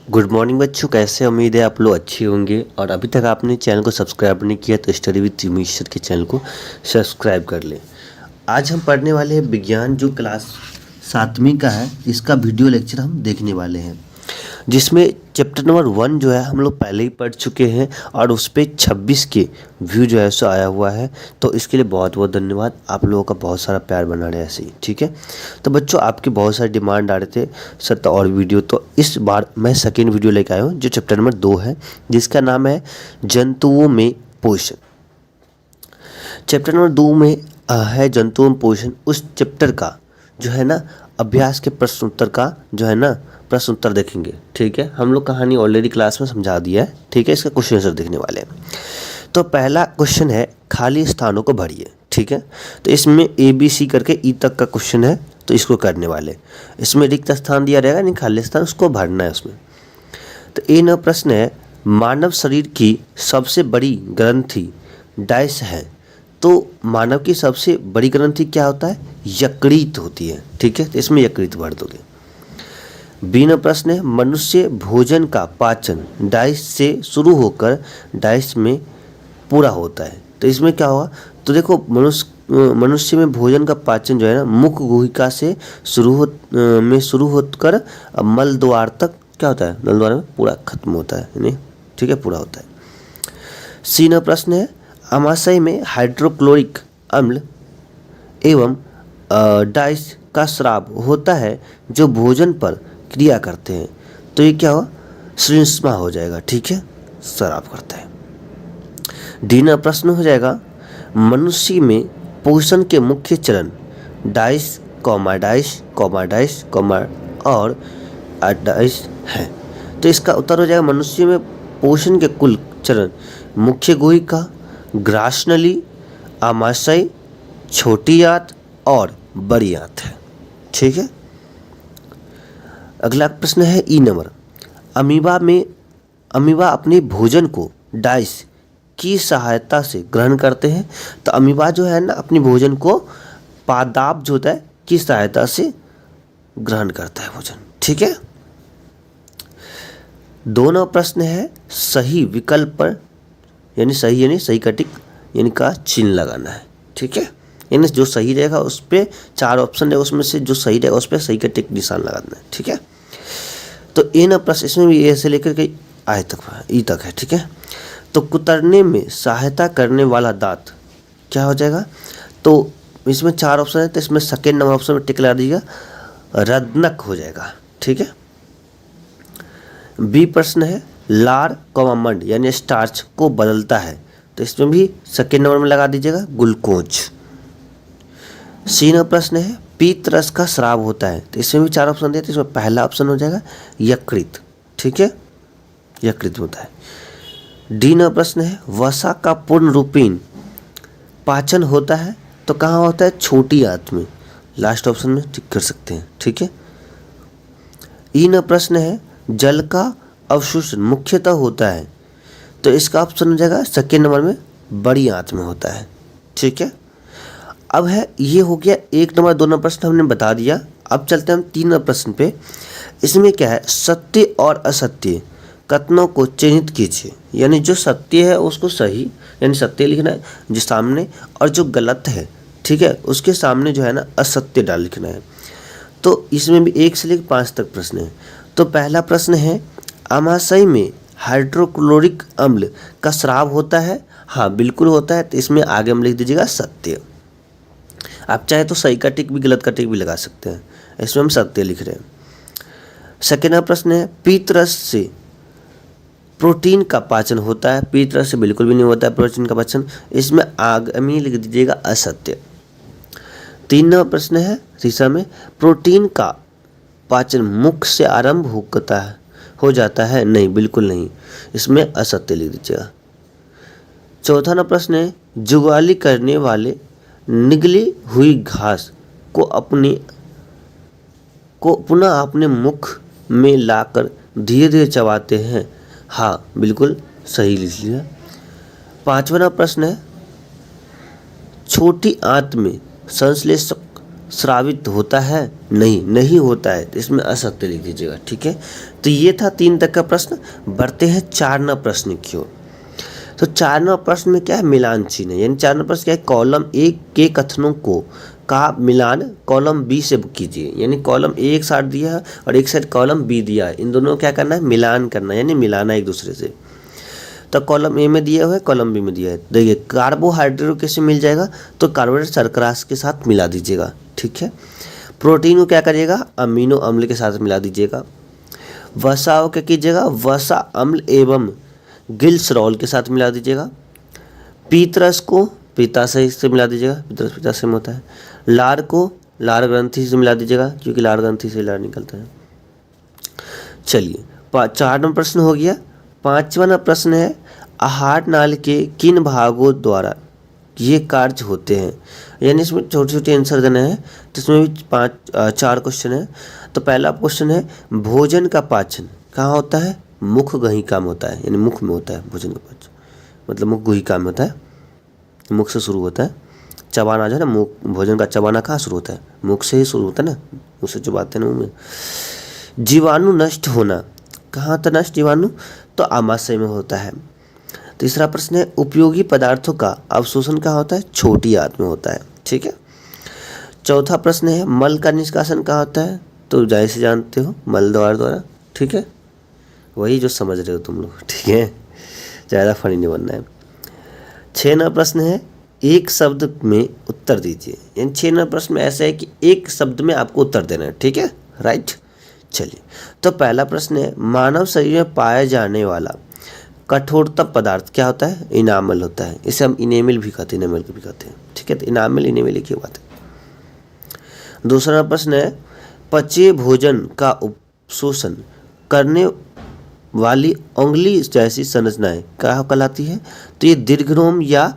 Good morning बच्चों, कैसे? उम्मीद है आप लोग अच्छे होंगे। और अभी तक आपने चैनल को सब्सक्राइब नहीं किया तो स्टडी विद मिस्टर के चैनल को सब्सक्राइब कर लें। आज हम पढ़ने वाले हैं विज्ञान जो क्लास 7वीं का है, इसका वीडियो लेक्चर हम देखने वाले हैं, जिसमें चैप्टर नंबर 1 जो है हम लोग पहले ही पढ़ चुके हैं और उस पर 26 के व्यू जो है सो आया हुआ है। तो इसके लिए बहुत बहुत धन्यवाद, आप लोगों का बहुत सारा प्यार बना रहे ऐसे ही। ठीक है, तो बच्चों आपके बहुत सारे डिमांड आ रहे थे सर तो और वीडियो, तो इस बार मैं सेकेंड वीडियो लेकर आया हूँ जो चैप्टर नंबर 2 है, जिसका नाम है जंतुओं में पोषण। चैप्टर नंबर 2 में है जंतुओं में पोषण। उस चैप्टर का जो है ना अभ्यास के प्रश्न उत्तर का जो है ना प्रश्न उत्तर देखेंगे। ठीक है, हम लोग कहानी ऑलरेडी क्लास में समझा दिया है। ठीक है, इसका क्वेश्चन आंसर देखने वाले हैं। तो पहला क्वेश्चन है खाली स्थानों को भरिए। ठीक है, तो इसमें ABC करके ई तक का क्वेश्चन है, तो इसको करने वाले। इसमें रिक्त स्थान दिया रहेगा, नहीं खाली स्थान, उसको भरना है उसमें। तो ए न प्रश्न है मानव शरीर की सबसे बड़ी ग्रंथि डैश है। तो मानव की सबसे बड़ी ग्रंथि क्या होता है? यकृत होती है। ठीक है, तो इसमें यकृत भर दोगे। बी न प्रश्न है मनुष्य भोजन का पाचन डाइस से शुरू होकर डाइस में पूरा होता है। तो इसमें क्या होगा? तो देखो मनुष्य में भोजन का पाचन जो है ना मुख गुहिका से शुरू होकर मल द्वार तक क्या होता है? मल द्वार में पूरा खत्म होता है, नहीं? ठीक है, पूरा होता है। सी न प्रश्न है अमाशय में हाइड्रोक्लोरिक अम्ल एवं डाइस का स्राव होता है जो भोजन पर क्रिया करते हैं। तो ये क्या हुआ? श्लेष्मा हो जाएगा। ठीक है, स्राव करता है। डी न प्रश्न हो जाएगा मनुष्य में पोषण के मुख्य चरण डाइस और डाइस है। तो इसका उत्तर हो जाएगा मनुष्य में पोषण के कुल चरण मुख्य गुहिका, ग्रासनली, आमाशय, छोटी आंत और बड़ी आंत है। ठीक है, अगला प्रश्न है ई नंबर अमीबा अपने भोजन को डाइस की सहायता से ग्रहण करते हैं। तो अमीबा जो है ना अपने भोजन को पादाप जो होता है की सहायता से ग्रहण करता है भोजन। ठीक है, दोनों प्रश्न है सही विकल्प पर यानी सही का टिक यानी का चिन्ह लगाना है। ठीक है, यानी जो सही रहेगा उस पर 4 ऑप्शन रहेगा, उसमें से जो सही रहेगा उस पर सही का टिक निशान लगाना है। ठीक है, तो ए न प्रश्न इसमें भी ए से लेकर के आई तक ई तक है। ठीक है, तो कुतरने में सहायता करने वाला दांत क्या हो जाएगा? तो इसमें 4 ऑप्शन है, तो इसमें सेकेंड नंबर ऑप्शन में टिक लगा दीजिएगा, रत्नक हो जाएगा। ठीक है, बी प्रश्न है लार मंड यानी स्टार्च को बदलता है। तो इसमें भी सेकेंड नंबर में लगा दीजिएगा ग्लूकोज। सी नंबर प्रश्न है पीत रस का स्राव होता है। तो इसमें भी 4 ऑप्शन दिए, तो इसमें पहला ऑप्शन हो जाएगा यकृत। ठीक है, यकृत होता है। डी नंबर प्रश्न है वसा का पूर्ण रूपीन पाचन होता है। तो कहाँ होता है? छोटी आंत में। लास्ट ऑप्शन में टिक कर सकते हैं। ठीक है, ई नंबर प्रश्न है जल का अवशोषण मुख्यतः होता है। तो इसका ऑप्शन हो जाएगा सेकेंड नंबर में बड़ी आंत में होता है। ठीक है, अब है ये हो गया 1 नंबर 2 नंबर प्रश्न हमने बता दिया। अब चलते हैं हम 3 नंबर प्रश्न पे। इसमें क्या है? सत्य और असत्य कथनों को चिन्हित कीजिए। यानी जो सत्य है उसको सही यानी सत्य लिखना है जो सामने, और जो गलत है ठीक है उसके सामने जो है ना असत्य डाल लिखना है। तो इसमें भी 1 से लेकर 5 तक प्रश्न है। तो पहला प्रश्न है आमाशय में हाइड्रोक्लोरिक अम्ल का स्राव होता है। हाँ बिल्कुल होता है, तो इसमें आगे हम लिख दीजिएगा सत्य। आप चाहे तो सही का टिक भी गलत का टिक भी लगा सकते हैं, इसमें हम सत्य लिख रहे हैं। सेकेंड प्रश्न है पीत रस से प्रोटीन का पाचन होता है। पीत रस से बिल्कुल भी नहीं होता है प्रोटीन का पाचन, इसमें आगे में लिख दीजिएगा असत्य। 3 नंबर प्रश्न है तीसरा में प्रोटीन का पाचन मुख से आरंभ हो जाता है। नहीं, बिल्कुल नहीं, इसमें असत्य लिख दीजिएगा। चौथा नंबर प्रश्न है जुगाली करने वाले निगली हुई घास को पुनः अपने मुख में लाकर धीरे धीरे चबाते हैं। हाँ बिल्कुल सही लिख लिया। 5वां प्रश्न है छोटी आंत में संश्लेषक स्रावित होता है। नहीं होता है, इसमें असत्य लिख दीजिएगा। ठीक है, तो ये था 3 तक का प्रश्न। बढ़ते हैं 4 नंबर प्रश्न की ओर। तो 4 नंबर प्रश्न में क्या है, मिलान चिन्ह है। यानी 4 नंबर प्रश्न क्या है, कॉलम ए के कथनों को का मिलान कॉलम बी से कीजिए। यानी कॉलम ए एक साइड दिया है और एक साइड कॉलम बी दिया है, इन दोनों को क्या करना है, मिलान करना है, यानी मिलाना एक दूसरे से। तो कॉलम ए में दिया हुआ है, कॉलम बी में दिया है। देखिए कार्बोहाइड्रेट कैसे मिल जाएगा, तो कार्बोहाइड्रेट शर्करा के साथ मिला दीजिएगा, ठीक है। प्रोटीन को क्या करिएगा, अमीनो अम्ल के साथ मिला दीजिएगा। वसा को क्या कीजिएगा, वसा अम्ल एवं ग्लिसरॉल के साथ मिला दीजिएगा। पीतरस को पित्ताशय से मिला दीजिएगा, पीतरस पित्ताशय में होता है। लार को लार ग्रंथि से मिला दीजिएगा, क्योंकि लार ग्रंथि से लार निकलता है। चलिए 4 नंबर प्रश्न हो गया। 5वां नंबर प्रश्न है, आहार नाल के किन भागों द्वारा ये कार्य होते हैं। यानी इसमें छोटे छोटे आंसर देने हैं, तो इसमें भी 4 क्वेश्चन है। तो पहला क्वेश्चन है, भोजन का पाचन कहाँ होता है, मुख गुहिका में होता है। यानी मुख में होता है भोजन का पाचन, मतलब मुख गुहिका में होता है, मुख से शुरू होता है। चबाना जो है ना, मुख भोजन का चबाना कहाँ शुरू होता है, मुख से ही शुरू होता है ना, मुँह से चबाते हैं ना मुँह में। जीवाणु नष्ट होना कहाँ था नष्ट जीवाणु, तो आमाशय में होता है। तीसरा प्रश्न है, उपयोगी पदार्थों का अवशोषण कहाँ होता है, छोटी आंत में होता है, ठीक है। चौथा प्रश्न है, मल का निष्कासन कहाँ होता है, तो जाहिर से जानते हो मल द्वारा, ठीक है, वही जो समझ रहे हो तुम लोग, ठीक है, ज़्यादा फनी नहीं बनना है। 6 नंबर प्रश्न है, एक शब्द में उत्तर दीजिए। यानी 6 नंबर प्रश्न में ऐसा है कि एक शब्द में आपको उत्तर देना है, ठीक है, राइट। चलिए तो पहला प्रश्न है, मानव शरीर में पाया जाने वाला कठोरतम पदार्थ क्या होता है, इनामल होता है। इसे हम इनेमिल भी कहते हैं, इनेमिल भी कहते हैं, ठीक है। तो इनामिल इनेमिल की बात है। दूसरा प्रश्न है, पचे भोजन का अवशोषण करने वाली उंगली जैसी संरचनाएं क्या कहलाती है, तो ये दीर्घरोम या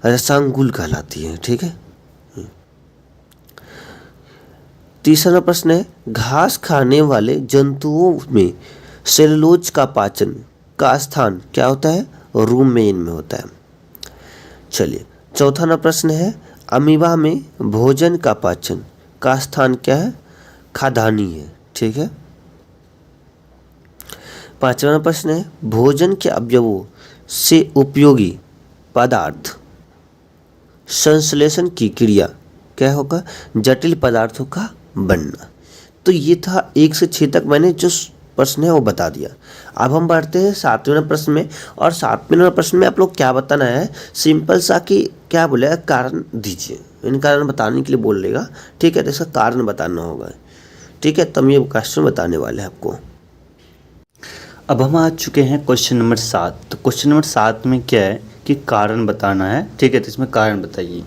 रसांगुल कहलाती है, ठीक है। तीसरा प्रश्न है, घास खाने वाले जंतुओं में सेलुलोज का पाचन का स्थान क्या होता है, रूमेन में होता है। चलिए चौथा नंबर प्रश्न है, अमीबा में भोजन का पाचन का स्थान क्या है, खाद्यान्नी है, ठीक है। 5वां प्रश्न है, भोजन के अवयवों से उपयोगी पदार्थ संश्लेषण की क्रिया क्या होगा, जटिल पदार्थों का बनना। तो ये था 1 से 6 तक मैंने जो प्रश्न है वो बता दिया। अब हम बढ़ते हैं 7वें प्रश्न में। और 7वें प्रश्न में आप लोग क्या बताना है, सिंपल सा कि क्या बोलेगा, कारण दीजिए। इन कारण बताने के लिए बोल लेगा, ठीक है, तो इसका कारण बताना होगा, ठीक है। तब ये क्वेश्चन बताने वाले हैं आपको। अब हम आ चुके हैं क्वेश्चन नंबर 7। तो क्वेश्चन नंबर 7 में क्या है कि कारण बताना है, ठीक है। तो इसमें कारण बताइए।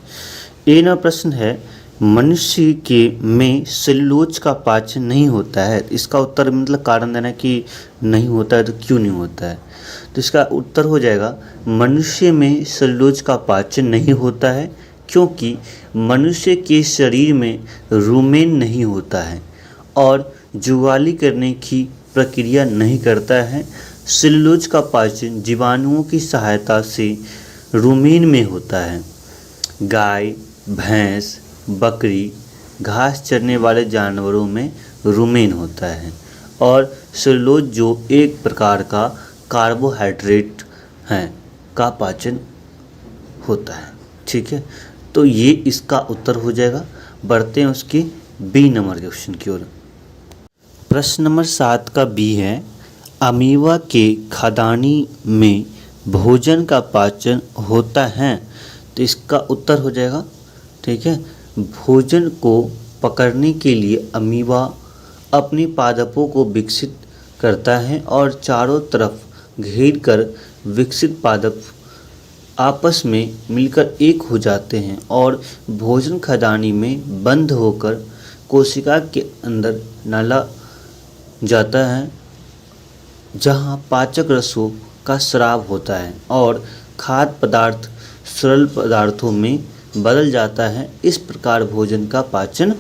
ए नंबर प्रश्न है, मनुष्य के में सेलुलोज का पाचन नहीं होता है। इसका उत्तर मतलब कारण देना कि नहीं होता है, तो क्यों नहीं होता है। तो इसका उत्तर हो जाएगा, मनुष्य में सेलुलोज का पाचन नहीं होता है क्योंकि मनुष्य के शरीर में रूमेन नहीं होता है और जुगाली करने की प्रक्रिया नहीं करता है। सेलुलोज का पाचन जीवाणुओं की सहायता से रूमेन में होता है। गाय, भैंस, बकरी, घास चरने वाले जानवरों में रूमेन होता है और सेलुलोज जो एक प्रकार का कार्बोहाइड्रेट है का पाचन होता है, ठीक है। तो ये इसका उत्तर हो जाएगा। बढ़ते हैं उसके बी नंबर क्वेश्चन की ओर। प्रश्न नंबर 7 का बी है, अमीबा के खाद्यान्नी में भोजन का पाचन होता है। तो इसका उत्तर हो जाएगा, ठीक है, भोजन को पकड़ने के लिए अमीबा अपने पादपों को विकसित करता है और चारों तरफ घेर कर विकसित पादप आपस में मिलकर एक हो जाते हैं और भोजन खाद्यान्नी में बंद होकर कोशिका के अंदर डाला जाता है, जहां पाचक रसों का स्राव होता है और खाद्य पदार्थ सरल पदार्थों में बदल जाता है। इस प्रकार भोजन का पाचन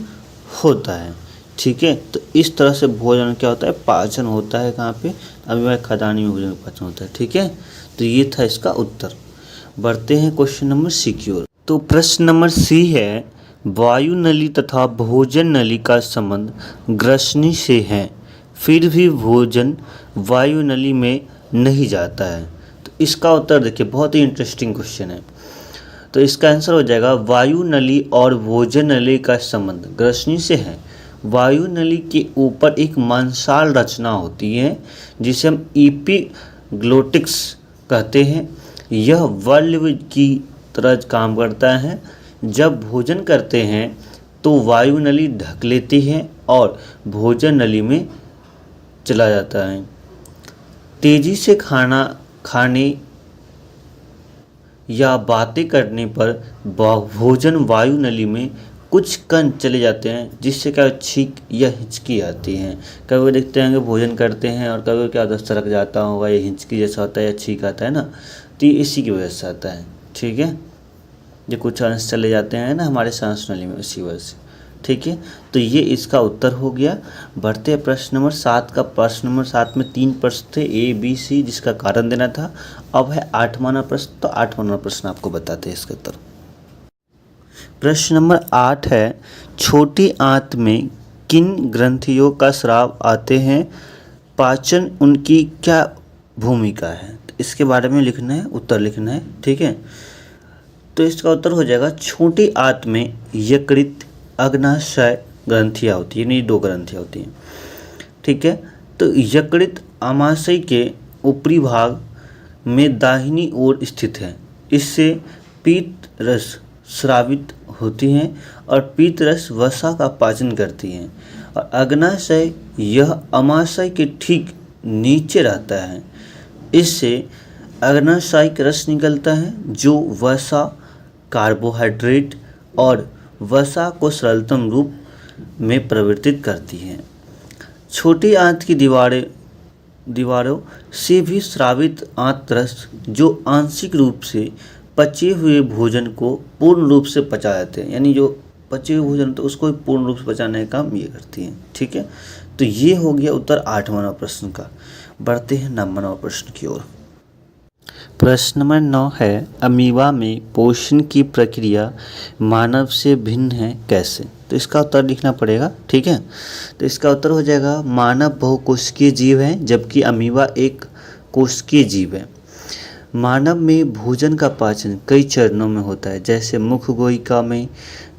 होता है, ठीक है। तो इस तरह से भोजन क्या होता है, पाचन होता है। कहाँ पे, अमीबा खाद्यान्नी में भोजन का पाचन होता है, ठीक है। तो ये था इसका उत्तर। बढ़ते हैं क्वेश्चन नंबर सी की ओर। तो प्रश्न नंबर सी है, वायु नली तथा भोजन नली का संबंध ग्रसनी से है, फिर भी भोजन वायु नली में नहीं जाता है। तो इसका उत्तर देखिए, बहुत ही इंटरेस्टिंग क्वेश्चन है। तो इसका आंसर हो जाएगा वायु नली और भोजन नली का संबंध ग्रसनी से है। वायु नली के ऊपर एक मांसाल रचना होती है जिसे हम एपिग्लोटिक्स कहते हैं। यह वल्व की तरह काम करता है। जब भोजन करते हैं तो वायु नली ढक लेती है और भोजन नली में चला जाता है। तेजी से खाना खाने या बातें करने पर भोजन वायु नली में कुछ कण चले जाते हैं, जिससे क्या छींक या हिचकी आती है। कभी देखते हैं कि भोजन करते हैं और कभी क्या होता है, सड़क जाता होगा, या हिचकी जैसा होता है या छींक आता है ना, तो ये इसी की वजह से आता है। ठीक है, जो कुछ अंश चले जाते हैं ना हमारे सांस नली में, इसी वजह से। ठीक है, तो ये इसका उत्तर हो गया। बढ़ते हैं प्रश्न नंबर 7 का। प्रश्न नंबर 7 में 3 प्रश्न थे, A, B, C, जिसका कारण देना था। अब है 8वां प्रश्न। तो 8वां प्रश्न आपको बताते हैं इसका उत्तर। प्रश्न नंबर 8 है, छोटी आंत में किन ग्रंथियों का स्राव आते हैं, पाचन उनकी क्या भूमिका है। तो इसके बारे में लिखना है, उत्तर लिखना है। ठीक है, तो इसका उत्तर हो जाएगा छोटी आंत में यकृत, अग्नाशय ग्रंथियाँ होती है, यानी 2 ग्रंथियाँ होती हैं। ठीक है, तो यकृत आमाशय के ऊपरी भाग में दाहिनी ओर स्थित है। इससे पीत रस स्रावित होती हैं और पीत रस वसा का पाचन करती हैं। और अग्नाशय यह आमाशय के ठीक नीचे रहता है। इससे अग्नाशयिक रस निकलता है जो वसा, कार्बोहाइड्रेट और वसा को सरलतम रूप में परिवर्तित करती है। छोटी आंत की दीवारों से भी स्रावित आंत रस, जो आंशिक रूप से पचे हुए भोजन को पूर्ण रूप से पचा देते हैं, यानी जो पचे हुए भोजन तो उसको पूर्ण रूप से पचाने का काम ये करती हैं। ठीक है, तो ये हो गया उत्तर 8वां प्रश्न का। बढ़ते हैं 9वां प्रश्न की ओर। प्रश्न नंबर 9 है, अमीबा में पोषण की प्रक्रिया मानव से भिन्न है कैसे। तो इसका उत्तर लिखना पड़ेगा। ठीक है, तो इसका उत्तर हो जाएगा, मानव बहुकोशिकीय जीव है जबकि अमीबा एक कोशिकीय जीव है। मानव में भोजन का पाचन कई चरणों में होता है, जैसे मुख गोहिका में,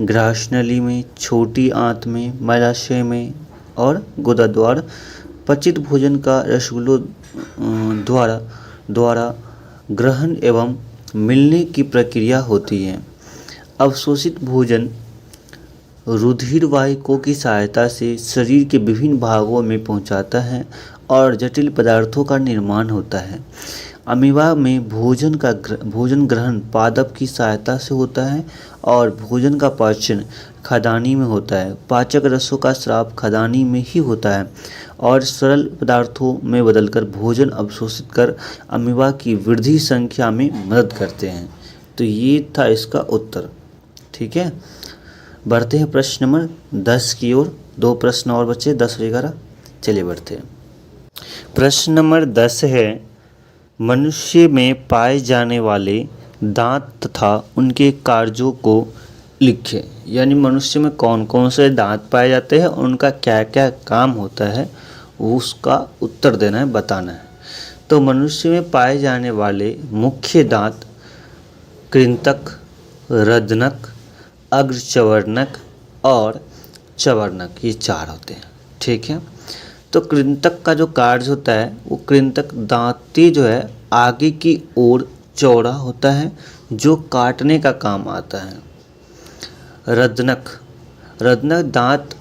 ग्रासनली में, छोटी आंत में, मलाशय में और गुदा द्वार। पचित भोजन का रसगुल्लों द्वारा ग्रहण एवं मिलने की प्रक्रिया होती है। अवशोषित भोजन रुधिर वाहिकाओं की सहायता से शरीर के विभिन्न भागों में पहुंचाता है और जटिल पदार्थों का निर्माण होता है। अमीबा में भोजन ग्रहण पादप की सहायता से होता है और भोजन का पाचन खदानी में होता है। पाचक रसों का स्राव खदानी में ही होता है और सरल पदार्थों में बदलकर भोजन अवशोषित कर अमीबा की वृद्धि संख्या में मदद करते हैं। तो ये था इसका उत्तर। ठीक है, बढ़ते हैं प्रश्न नंबर 10 की ओर। 2 प्रश्न और बचे, 10 और 11। चलिए बढ़ते हैं। प्रश्न नंबर 10 है, मनुष्य में पाए जाने वाले दांत तथा उनके कार्यों को लिखें। यानी मनुष्य में कौन कौन से दांत पाए जाते हैं और उनका क्या क्या काम होता है, उसका उत्तर देना है, बताना है। तो मनुष्य में पाए जाने वाले मुख्य दांत कृंतक, रदनक, अग्रचवर्णक और चवर्णक, ये 4 होते हैं। ठीक है, तो कृंतक का जो कार्य होता है वो कृंतक दांती जो है आगे की ओर चौड़ा होता है जो काटने का काम आता है। रदनक दांत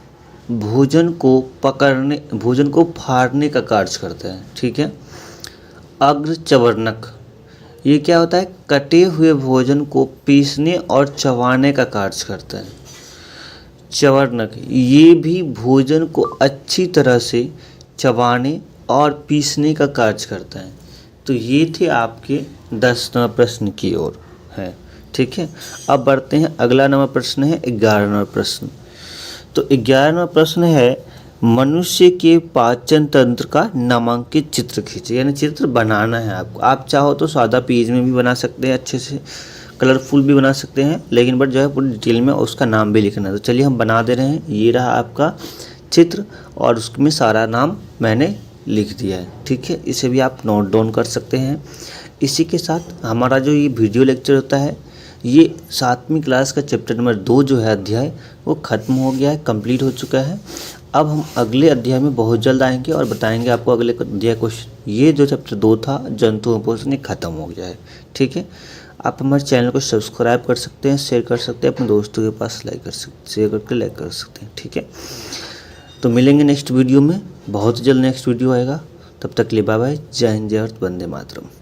भोजन को फाड़ने का कार्य करते हैं। ठीक है, अग्रचवर्णक ये क्या होता है, कटे हुए भोजन को पीसने और चबाने का कार्य करता है। चवर्णक ये भी भोजन को अच्छी तरह से चबाने और पीसने का कार्य करता है। तो ये थे आपके 10वें प्रश्न की ओर है। ठीक है, अब बढ़ते हैं। अगला नंबर प्रश्न है 11वां प्रश्न। तो 11वां प्रश्न है, मनुष्य के पाचन तंत्र का नामांकित चित्र खींचे। यानी चित्र बनाना है आपको। आप चाहो तो सादा पेज में भी बना सकते हैं, अच्छे से कलरफुल भी बना सकते हैं, लेकिन बट जो है पूरी डिटेल में उसका नाम भी लिखना है। तो चलिए हम बना दे रहे हैं। ये रहा आपका चित्र और उसमें सारा नाम मैंने लिख दिया है, ठीक है। इसे भी आप नोट डाउन कर सकते हैं। इसी के साथ हमारा जो ये वीडियो लेक्चर होता है, ये 7वीं क्लास का चैप्टर नंबर 2 जो है अध्याय, वो ख़त्म हो गया है, कंप्लीट हो चुका है। अब हम अगले अध्याय में बहुत जल्द आएंगे और बताएंगे आपको अगले अध्याय क्वेश्चन। ये जो चैप्टर 2 था जंतुओं पोषण, ये ख़त्म हो गया है, ठीक है। आप हमारे चैनल को सब्सक्राइब कर सकते हैं, शेयर कर सकते हैं, अपने दोस्तों के पास शेयर करके लाइक कर सकते हैं, ठीक है। तो मिलेंगे नेक्स्ट वीडियो में, बहुत जल्द नेक्स्ट वीडियो आएगा। तब तक के लिए बाय बाय, जय हिंद, जय भारत, वंदे मातरम।